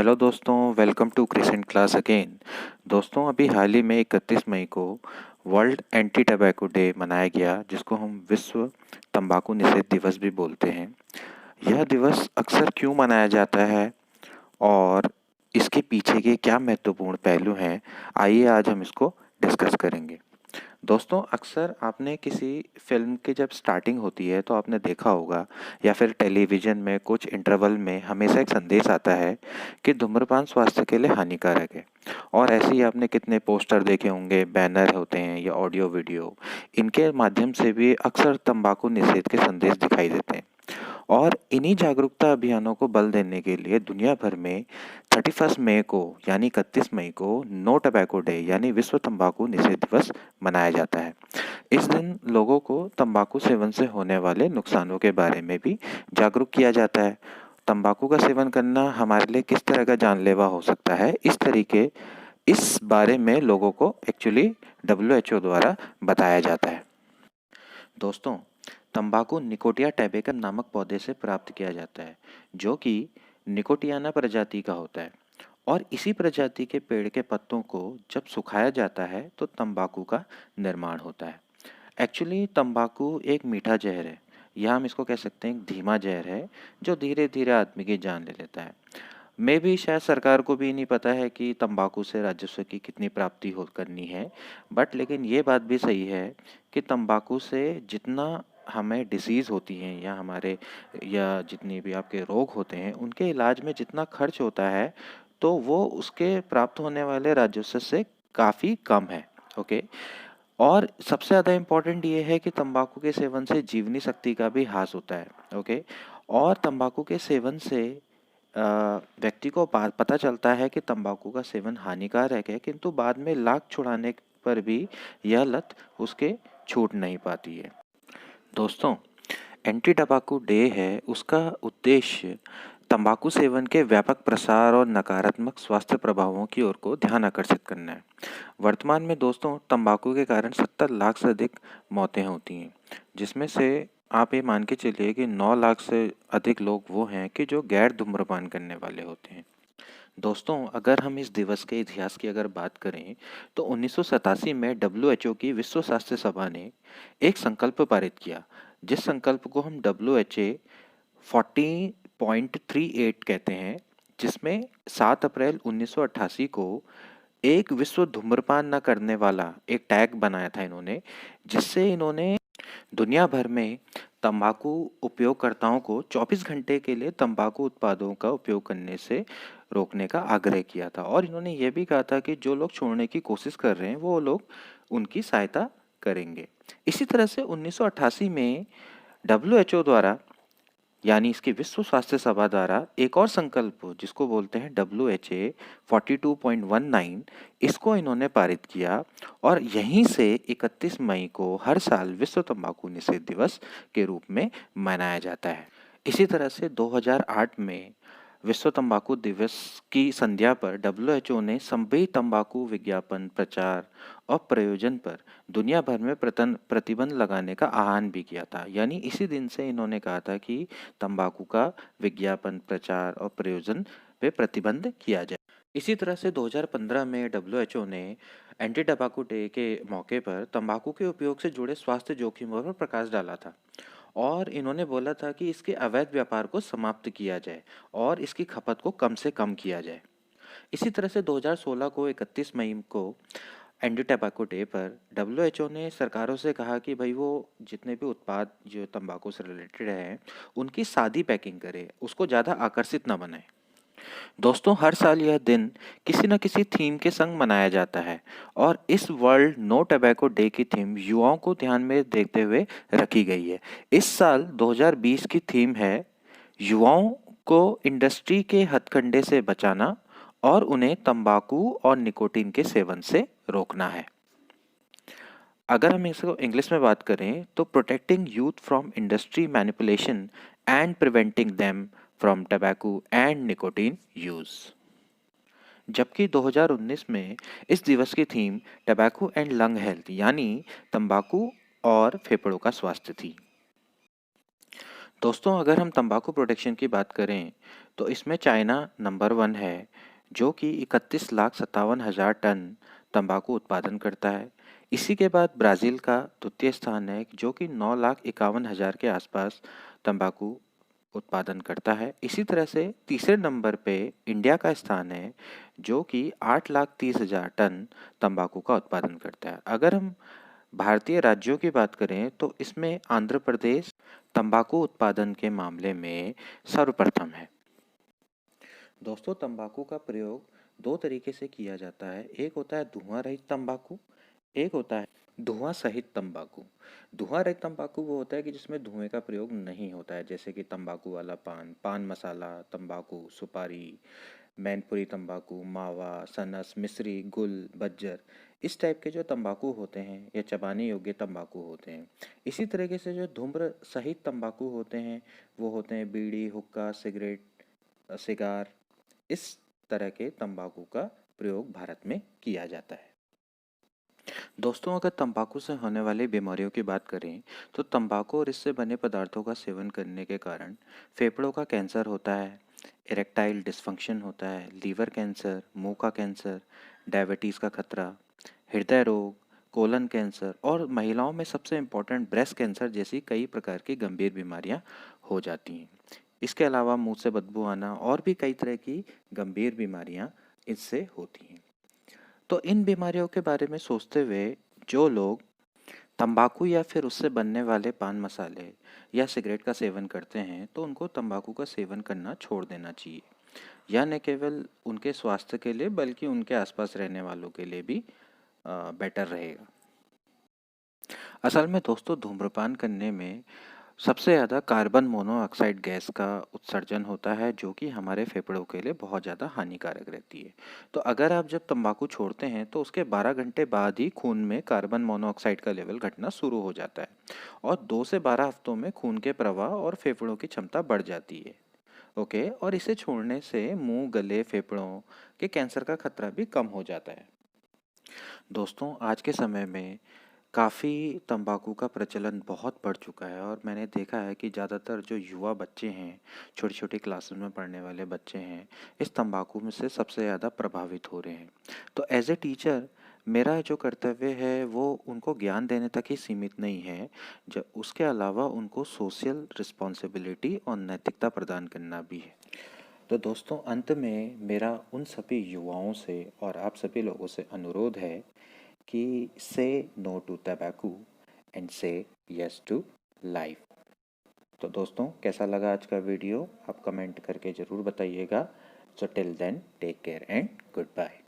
Hello दोस्तों, welcome to Crescent class again. दोस्तों, अभी हाल ही में 31 मई को वर्ल्ड एंटी टबैको डे मनाया गया, जिसको हम विश्व तंबाकू निषेध दिवस भी बोलते हैं। यह दिवस अक्सर क्यों मनाया जाता है और इसके पीछे के क्या महत्वपूर्ण पहलू हैं, आइए आज हम इसको डिस्कस करेंगे। दोस्तों, अक्सर आपने किसी फ़िल्म की जब स्टार्टिंग होती है तो आपने देखा होगा, या फिर टेलीविज़न में कुछ इंटरवल में हमेशा एक संदेश आता है कि धूम्रपान स्वास्थ्य के लिए हानिकारक है। और ऐसे ही आपने कितने पोस्टर देखे होंगे, बैनर होते हैं या ऑडियो वीडियो, इनके माध्यम से भी अक्सर तंबाकू निषेध के संदेश दिखाई देते हैं। और इन्हीं जागरूकता अभियानों को बल देने के लिए दुनिया भर में 31 मई को यानी 31 मई को नो टबैको डे यानी विश्व तंबाकू निषेध दिवस मनाया जाता है। इस दिन लोगों को तंबाकू सेवन से होने वाले नुकसानों के बारे में भी जागरूक किया जाता है। तंबाकू का सेवन करना हमारे लिए किस तरह का जानलेवा हो सकता है, इस बारे में लोगों को एक्चुअली WHO द्वारा बताया जाता है। दोस्तों, तंबाकू निकोटिया टैबेकम नामक पौधे से प्राप्त किया जाता है, जो कि निकोटियाना प्रजाति का होता है। और इसी प्रजाति के पेड़ के पत्तों को जब सुखाया जाता है तो तंबाकू का निर्माण होता है। एक्चुअली तंबाकू एक मीठा जहर है, या हम इसको कह सकते हैं एक धीमा जहर है, जो धीरे धीरे आदमी की जान ले लेता है। मे भी शायद सरकार को भी नहीं पता है कि तंबाकू से राजस्व की कितनी प्राप्ति हो करनी है, बट लेकिन ये बात भी सही है कि तंबाकू से जितना हमें डिसीज़ होती हैं या जितनी भी आपके रोग होते हैं, उनके इलाज में जितना खर्च होता है, तो वो उसके प्राप्त होने वाले राजस्व से काफ़ी कम है। ओके। और सबसे ज़्यादा इम्पोर्टेंट ये है कि तंबाकू के सेवन से जीवनी शक्ति का भी ह्रास होता है। ओके। और तंबाकू के सेवन से व्यक्ति को पता चलता है कि तंबाकू का सेवन हानिकारक है, किंतु बाद में लाख छुड़ाने पर भी यह लत उसके छूट नहीं पाती है। दोस्तों, एंटी टबाकू डे है, उसका उद्देश्य तंबाकू सेवन के व्यापक प्रसार और नकारात्मक स्वास्थ्य प्रभावों की ओर को ध्यान आकर्षित करना है। वर्तमान में दोस्तों, तंबाकू के कारण 70 लाख से अधिक मौतें होती हैं, जिसमें से आप ये मान के चलिए कि 9 लाख से अधिक लोग वो हैं कि जो गैर धूम्रपान करने वाले होते हैं। दोस्तों, अगर हम इस दिवस के इतिहास की अगर बात करें तो 1987 में WHO की विश्व स्वास्थ्य सभा ने एक संकल्प पारित किया, जिस संकल्प को हम WHO 40.38 कहते हैं, जिसमें 7 अप्रैल 1988 को एक विश्व धूम्रपान न करने वाला एक टैग बनाया था इन्होंने, जिससे इन्होंने दुनिया भर में तंबाकू उपयोगकर्ताओं को 24 घंटे के लिए तंबाकू उत्पादों का उपयोग करने से रोकने का आग्रह किया था। और इन्होंने ये भी कहा था कि जो लोग छोड़ने की कोशिश कर रहे हैं वो लोग उनकी सहायता करेंगे। इसी तरह से 1988 में WHO द्वारा यानी इसकी विश्व स्वास्थ्य सभा द्वारा एक और संकल्प, जिसको बोलते हैं WHO 42.19, इसको इन्होंने पारित किया। और यहीं से 31 मई को हर साल विश्व तंबाकू निषेध दिवस के रूप में मनाया जाता है। इसी तरह से 2008 में विश्व तंबाकू दिवस की संध्या पर WHO ने सभी तंबाकू विज्ञापन, प्रचार और प्रयोजन पर दुनिया भर में प्रतिबंध लगाने का आह्वान भी किया था। यानी इसी दिन से इन्होंने कहा था कि तंबाकू का विज्ञापन, प्रचार और प्रयोजन पे प्रतिबंध किया जाए। इसी तरह से 2015 में WHO ने एंटी टबाकू डे के मौके पर तंबाकू के उपयोग से जुड़े स्वास्थ्य जोखिमों पर प्रकाश डाला था। और इन्होंने बोला था कि इसके अवैध व्यापार को समाप्त किया जाए और इसकी खपत को कम से कम किया जाए। इसी तरह से 2016 को 31 मई को एंटी टबैको डे पर WHO ने सरकारों से कहा कि भाई वो जितने भी उत्पाद जो तंबाकू से रिलेटेड हैं, उनकी सादी पैकिंग करे, उसको ज़्यादा आकर्षित ना बनाए। दोस्तों, हर साल यह दिन किसी न किसी थीम के संग मनाया जाता है, और इस वर्ल्ड नो टबैको डे की थीम युवाओं को ध्यान में देखते हुए रखी गई है। इस साल 2020 की थीम है युवाओं को इंडस्ट्री के हथकंडे से बचाना और उन्हें तंबाकू और निकोटीन के सेवन से रोकना है। अगर हम इसको इंग्लिश में बात करें तो protecting youth from industry manipulation and preventing them from tobacco and nicotine use. जबकि 2019 में इस दिवस की theme tobacco and lung health यानी तंबाकू और फेफड़ों का स्वास्थ्य थी। दोस्तों, अगर हम तंबाकू प्रोटेक्शन की बात करें तो इसमें चाइना नंबर 1 है, जो कि 31,57,000 टन तंबाकू उत्पादन करता है। इसी के बाद ब्राज़ील का द्वितीय स्थान है, जो कि 9,51,000 के आसपास तंबाकू उत्पादन करता है। इसी तरह से तीसरे नंबर पे इंडिया का स्थान है, जो कि 8,30,000 टन तंबाकू का उत्पादन करता है। अगर हम भारतीय राज्यों की बात करें तो इसमें आंध्र प्रदेश तंबाकू उत्पादन के मामले में सर्वप्रथम है। दोस्तों, तंबाकू का प्रयोग दो तरीके से किया जाता है। एक होता है धुआं रहित तंबाकू, एक होता है धुआं सहित तंबाकू। धुआं रहित तंबाकू वो होता है कि जिसमें धुएं का प्रयोग नहीं होता है, जैसे कि तंबाकू वाला पान, पान मसाला, तंबाकू, सुपारी, मैनपुरी तंबाकू, मावा, सनस, मिश्री, गुल, बज्जर, इस टाइप के जो तंबाकू होते हैं या चबाने योग्य तंबाकू होते हैं। इसी तरीके से जो धूम्र सहित तंबाकू होते हैं वो होते हैं बीड़ी, हुक्का, सिगरेट, सिगार, इस तरह के तंबाकू का प्रयोग भारत में किया जाता है। दोस्तों, अगर तंबाकू से होने वाली बीमारियों की बात करें तो तंबाकू और इससे बने पदार्थों का सेवन करने के कारण फेफड़ों का कैंसर होता है, इरेक्टाइल डिस्फंक्शन होता है, लीवर कैंसर, मुंह का कैंसर, डायबिटीज़ का खतरा, हृदय रोग, कोलन कैंसर और महिलाओं में सबसे इम्पोर्टेंट ब्रेस्ट कैंसर जैसी कई प्रकार की गंभीर बीमारियां हो जाती हैं। इसके अलावा मुंह से बदबू आना और भी कई तरह की गंभीर बीमारियां इससे होती हैं। तो इन बीमारियों के बारे में सोचते हुए जो लोग तंबाकू या फिर उससे बनने वाले पान मसाले या सिगरेट का सेवन करते हैं तो उनको तंबाकू का सेवन करना छोड़ देना चाहिए। यह न केवल उनके स्वास्थ्य के लिए बल्कि उनके आसपास रहने वालों के लिए भी बेटर रहेगा। असल में दोस्तों, धूम्रपान करने में सबसे ज़्यादा कार्बन मोनोऑक्साइड गैस का उत्सर्जन होता है, जो कि हमारे फेफड़ों के लिए बहुत ज़्यादा हानिकारक रहती है। तो अगर आप जब तंबाकू छोड़ते हैं तो उसके 12 घंटे बाद ही खून में कार्बन मोनोऑक्साइड का लेवल घटना शुरू हो जाता है और 2 से 12 हफ्तों में खून के प्रवाह और फेफड़ों की क्षमता बढ़ जाती है। ओके, और इसे छोड़ने से मुंह, गले, फेफड़ों के कैंसर का खतरा भी कम हो जाता है। दोस्तों, आज के समय में काफ़ी तंबाकू का प्रचलन बहुत बढ़ चुका है और मैंने देखा है कि ज़्यादातर जो युवा बच्चे हैं, छोटी छोटी क्लासेस में पढ़ने वाले बच्चे हैं, इस तंबाकू में से सबसे ज़्यादा प्रभावित हो रहे हैं। तो एज ए टीचर मेरा जो कर्तव्य है वो उनको ज्ञान देने तक ही सीमित नहीं है, जब उसके अलावा उनको सोशल रिस्पॉन्सिबिलिटी और नैतिकता प्रदान करना भी है। तो दोस्तों, अंत में मेरा उन सभी युवाओं से और आप सभी लोगों से अनुरोध है कि से नो टू टबैको एंड से यस टू लाइफ। तो दोस्तों, कैसा लगा आज का वीडियो आप कमेंट करके ज़रूर बताइएगा। So till then, take care and good bye.